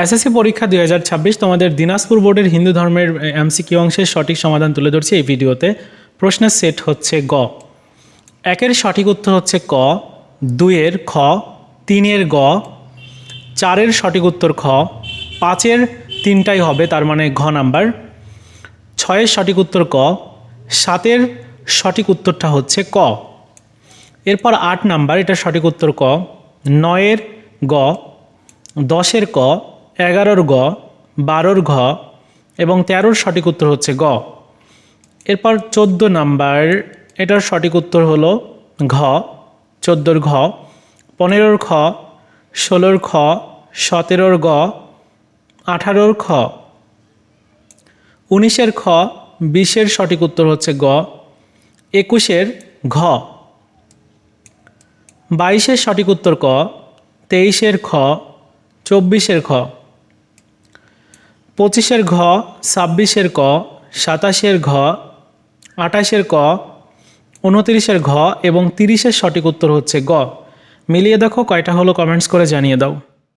SSC পরীক্ষা 2026 তোমাদের দিনাজপুর বোর্ডের হিন্দু ধর্মের এমসিকিউ অংশের সঠিক সমাধান তুলে ধরছি এই ভিডিওতে। প্রশ্নের সেট হচ্ছে গ, একের সঠিক উত্তর হচ্ছে ক, দুইয়ের খ, তিনের গ, চারের সঠিক উত্তর খ, পাঁচের তিনটাই হবে তার মানে ঘ নাম্বার, ছয়ের সঠিক উত্তর ক, সাতের সঠিক উত্তরটা হচ্ছে ক। এরপর 8 নাম্বার, এটা সঠিক উত্তর ক, নয়ের গ, 10-এর ক, 11-র গ, 12-র ঘ এবং 13-র সঠিক উত্তর হচ্ছে গ। এরপর 14 নাম্বার, এটার সঠিক উত্তর হলো ঘ, 14-র ঘ, 15-র খ, 16-র খ, 17-র গ, 18-র খ, 19-এর খ, 20-এর সঠিক উত্তর হচ্ছে গ, 21-এর ঘ, 22-এর সঠিক উত্তর ক, 23-এর খ, 24-এর খ, 25-এর ঘ, 26-এর ক, 27-এর ঘ, 28-এর ক, 29-এর ঘ এবং 30-এর সঠিক উত্তর হচ্ছে গ। মিলিয়ে দেখো কয়টা হলো কমেন্টস করে জানিয়ে দাও।